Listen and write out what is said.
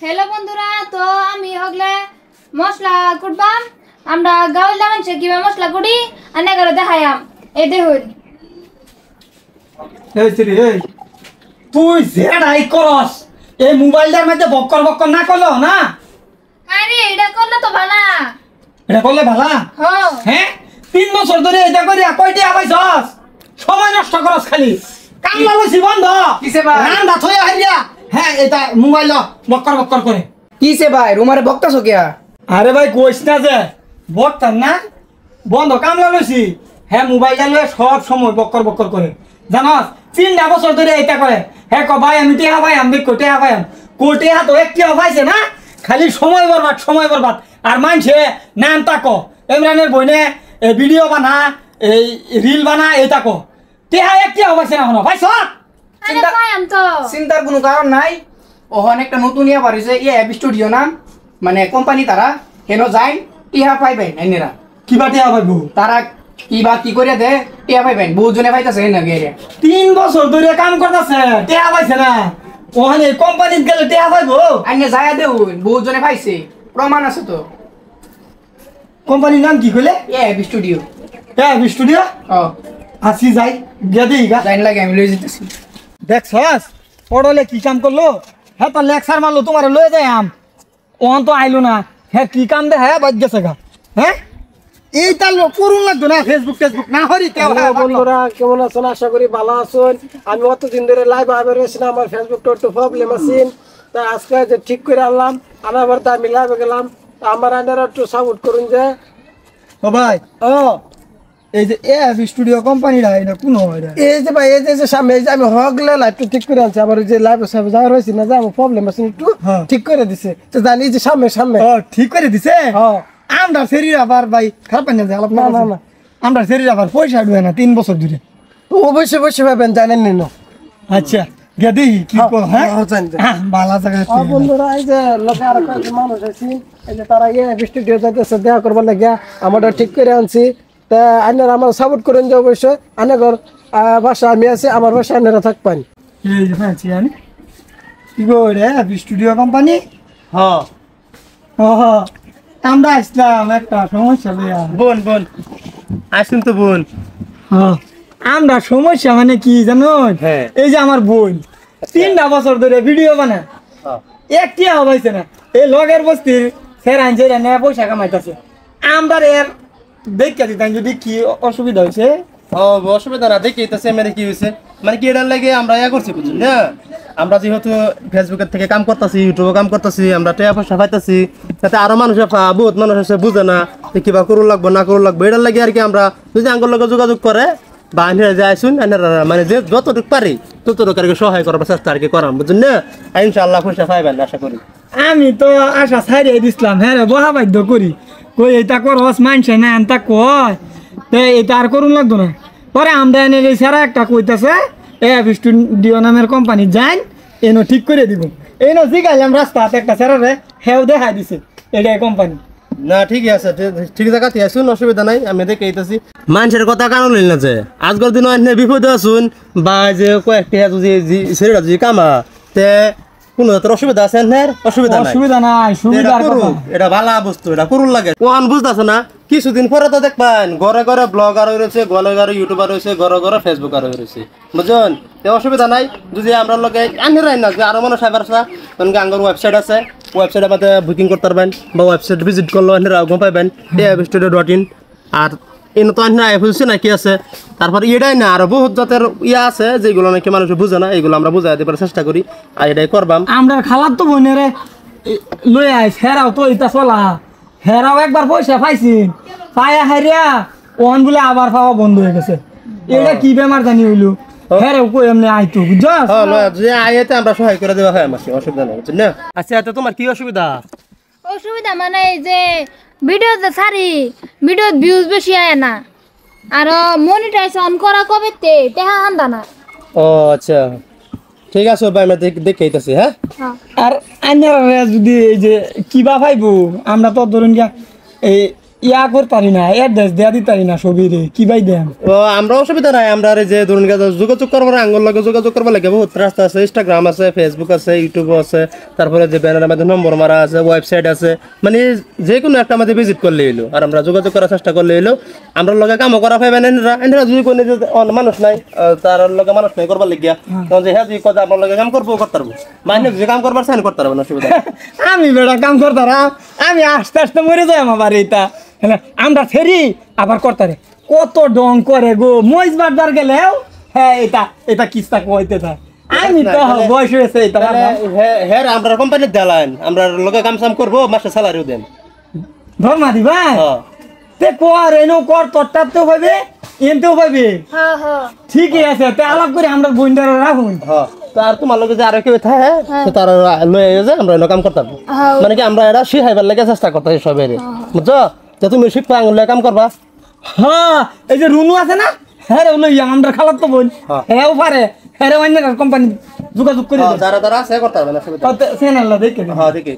Hello বন্ধুরা, তো আমি হগলে মশলা কুটবাম। আমরা গাঁওয়ালা মানুষে কিভাবে মশলা কুটি আনে করে দেখাইম। এই দেখুন। তুই যেটাই করস এই মোবাইলটার মধ্যে বক্কর বক্কর না করলো না। আরে এটা করলে তো ভালো। এটা করলে ভালা। হ্যাঁ 3 বছর ধরে এটা করি কয়টি আবাইছস? সময় নষ্ট করস খালি। কামলা লইছি বন্ধ। কিসে ভাই? রান্দা থই আইয়া। হ্যাঁ এটা মোবাইল বক্কর বক্কর করে। কিসে ভাই রুমারে বকতাছো কিয়া? আরে ভাই কইস না যে বক্তাম না বন্ধ কামলা লইছি। হ্যাঁ মোবাইলটা লয়ে সব সময় বক্কর বক্কর করে জানাস 3 বছর ধরে এটা করে। হ্যাঁ ক ভাই আমি টিহা ভাই আমি কোটে ভাই কোটে তো একটি পাইছে না খালি সময় বরবাদ আর মানছে নাম তাকো ইমরানের বইনে ভিডিও বানা এই রিল বানা এই তাকো টিহা একটি পাইছে না হনো পাইছ। আরে পাইম তো। চিন্তার কোনো কারণ নাই। ওহন একটা নতুন ইয়া বাড়িছে অ্যাপ স্টুডিও নাম, মানে কোম্পানি তারা হেন যাই টিহা পাইবেন আইনেরা। কিবা টিহা পাইবো তারা কিবা কি করে দে টিহা পাইবেন বহুত জনে পাইতাছে হেন গেরে। 3 বছর ধরে কাম করতেছে টিহা পাইছে না ওখানে কোম্পানিতে গেলে টিহা পাইবো। আইনে যায় দেউন বহুত জনে পাইছে, প্রমাণ আছে তো। কোম্পানির নাম কি কইলে? App studio. হ্যাঁ স্টুডিও ও আসি যাই গিয়া দিই গা জাইন লাগে আমি লই যেতেছি। দেখছস পড়লে কি কাম করলো। হ্যাঁ তো লেকচার মারলো তোমার লয়ে যায় আম ওখান তো আইলো না। হ্যাঁ কি কাম দে হ্যাঁ বাদ গেছে গা। হ্যাঁ এইটা করুন লাগতো না ফেসবুক না হরি বন্ধুরা কেমন আছেন? আশা করি ভালো আছেন। আমি অতদিন ধরে লাইভ আবার রয়েছিলাম, আমার ফেসবুকটা একটু প্রবলেম আছে, তাই আজকে যে ঠিক করে আনলাম আনার পর আমি লাইভে গেলাম। আমার আইনারা একটু সাপোর্ট করুন যে ও ভাই ও এই যে এফ স্টুডিও কোম্পানিটা এটা কোন এই যে ভাই এই যে সামনে এই যে আমি হগলে লাইভটা ঠিক করে আনছি। আবার যে লাইভ যাওয়ার হয়েছে না যে আমার প্রবলেম আছে একটু ঠিক করে দিছে, তো জানি যে সামনে ও ঠিক করে দিছে। হ্যাঁ আমরা সেরি আবার ভাই খারাপ না যে আলাপ না না না আমরা সেরি আবার পয়সা ডুবে না 3 বছর ধরে। তো অবশ্যই অবশ্যই পাবেন, জানেন না। আচ্ছা গিয়া দেখি কি কর। হ্যাঁ জানি ভালো জায়গা বন্ধুরা এই যে লোকে আর কয়েকজন মানুষ আছে, এই যে তারা গিয়ে স্টুডিও যাইতেছে দেখা করবার লাগিয়া আমরা ঠিক করে আনছি। তা আইনারা আমার সাপোর্ট করেন যে অবশ্যই। আনাগর বাসা আমি আছি, আমার বাসা আইনারা থাকবেন। এই যে পাচ্ছি আমি কি গো রে স্টুডিও কোম্পানি। হ্যাঁ ও আমরা আসলাম একটা সমস্যা লইয়া। বোন আসুন তো বোন। আমরা সমস্যা মানে কি জানো? হ্যাঁ। এই যে আমার বোন 3 বছর ধরে ভিডিও বানায় একটি হবাইছে না। এই লগের বস্তির ফের আনছে না পয়সা কামাইতেছে। আমরা এর দেখা দিতাম যদি কি অসুবিধা হয়েছে। ও অসুবিধা না দেখি তো মানে কি হয়েছে মানে কি এটার লাগে আমরা ইয়া করছি বুঝলি না। আমরা যেহেতু ফেসবুকের থেকে কাম করতেছি, ইউটিউবে কাম করতেছি, আমরা টাকা পয়সা পাইতেছি, তাতে আরো মানুষ বহুত মানুষ আছে বুঝে না কিবা করু লাগবো না করু লাগবো। এটার লাগে আর কি আমরা যদি আঙ্গুর লগে যোগাযোগ করে বা আনহারা যায় শুন আনহারা মানে যে যতটুকু পারি ততটুকু আর কি সহায় করার চেষ্টা আর কি করাম বুঝলি না। ইনশাআল্লাহ পয়সা পাইবেন আশা করি। আমি তো আশা ছাড়িয়ে দিছিলাম। হ্যাঁ রে বহা বাধ্য করি কই এটা করস মানছে না এনতা কয় এটা আর করুন লাগতো না। পরে আমরা এনে সারা একটা কইতেছে এফ স্টুডিও নামের কোম্পানি যাই এনো ঠিক করে দিব। এনো জিগাইলাম রাস্তাতে একটা স্যারে হেও দেখাই দিছে এটা কোম্পানি। না ঠিকই আছে, ঠিক জায়গাতে আসুন, অসুবিধা নাই। আমি দেখে এইতেছি মানুষের কথা কারণ না যে আজকের দিন বিপদে আসুন বা যে কয়েকটি যদি ছেলেটা যদি কামা তে কোনো অসুবিধা আছে না? অসুবিধা নাই সুবিধা এটা ভালো বস্তু, এটা করুন লাগে। ওখান বুঝতেছে না কিছুদিন পরে তো দেখবেন ঘরে ঘরে ব্লগার রয়েছে, ঘরে ঘরে ইউটিউবার রয়েছে, ঘরে ঘরে ফেসবুকার রয়েছে বুঝলেন। অসুবিধা নাই যদি আমরা লোকে আনরাই না যে আরো মানুষ আইবার আছে কারণ আঙ্গর ওয়েবসাইট আছে, ওয়েবসাইটের মধ্যে বুকিং করতে পারবেন বা ওয়েবসাইট ভিজিট করলে আপনারা গম পাইবেন studio.in। আর এনে তো আপনারা বুঝছে না কি আছে। তারপর এটাই না আরো বহুত জাতের ইয়া আছে যেগুলো নাকি মানুষ বুঝে না, এইগুলো আমরা বুঝাই দেবার চেষ্টা করি আর এটাই করবাম। আমরা খালার তো বোনেরে লই আইস হেরাও তো এটা চলা হেরাও একবার পয়সা পাইছি পায়া হারিয়া ওন বলে আবার পাওয়া বন্ধ হয়ে গেছে। এটা কি বেমার জানি হইলো হেরাও কই এমনি আইতো বুঝছস। যে আইতে আমরা সহায় করে দেওয়া হয় আমার অসুবিধা নেই বুঝছেন না। আচ্ছা এটা তোমার কি অসুবিধা? অসুবিধা মানে এই যে ভিডিও যে ছাড়ি ভিডিও ভিউজ বেশি আয় না আর মনিটাইজেশন করা কবে তে টেহা আন্দা না। ও আচ্ছা ঠিক আছে ভাই আমি দেখে আইতাছি। হ্যাঁ আর আইনারা যদি এই যে কিবা পাইবো আমরা তো ধরুন গিয়া এই ইয়া করতারি না অ্যাড্রেস দেয়া দিতারি না ছবি রে কি ভাই দেন ও আমরা অসুবিধা নাই আমরা আর এই যে ধরুন যোগাযোগ করবার আঙ্গুল লাগে যোগাযোগ করবার লাগে বহুত রাস্তা আছে ইনস্টাগ্রাম আছে ফেসবুক আছে ইউটিউব আছে তারপরে যে ব্যানারের মধ্যে নম্বর মারা আছে ওয়েবসাইট আছে মানে যে কোনো একটা আমাদের ভিজিট করলে এলো আর আমরা যোগাযোগ করার চেষ্টা করলে এলো আমরা লগে কামও করা পাইবেন এনরা যদি কোনো যে মানুষ নাই তার লগে মানুষ নাই করবার লাগিয়া তখন যে হ্যাঁ যদি কথা আপনার লগে কাম করবো করতে পারবো মানে যে কাম করবার সাইন করতে পারবেন অসুবিধা নাই। আমি বেড়া কাম করতারাম আমি আস্তে আস্তে মরে যাই আমার বাড়িটা হ্যাঁ আমরা ফেরি আবার করতারে কত ডং করে গো মহিষ বাজার গেলেও হ্যাঁ এটা কিস্তা কইতে থাক আমি তো বয়স হয়েছে এটা হ্যাঁ আমরা কোম্পানির দেলাইন আমরা লগে কাম সাম করবো মাসে স্যালারিও দেন ধর্মা দিবা হ্যাঁ তে কর এনো কর তোরটাতেও পাইবে এনতেও পাইবে হ্যাঁ হ্যাঁ ঠিকই আছে তে আলাপ করে আমরা বইন্দারা রাখুন হ্যাঁ তার তোমার লগে যে আরো কেউ থাকে তো তার লয়ে যে আমরা এলো কাম করতাম হ্যাঁ। মানে কি আমরা এটা শিখাইবার লাগে চেষ্টা করতেছি সবাই বুঝছো যে তুমি শিখবা আঙুলে কাম করবা হ্যাঁ এই যে রুনু আছে না হ্যাঁ রে লইয়া আমরা খালার তো বোন হ্যাঁ। হ্যাঁ পারে হ্যাঁ অন্য কোম্পানি যোগাযোগ করে যারা যারা আছে করতে পারবে না চ্যানেল দেখে হ্যাঁ দেখে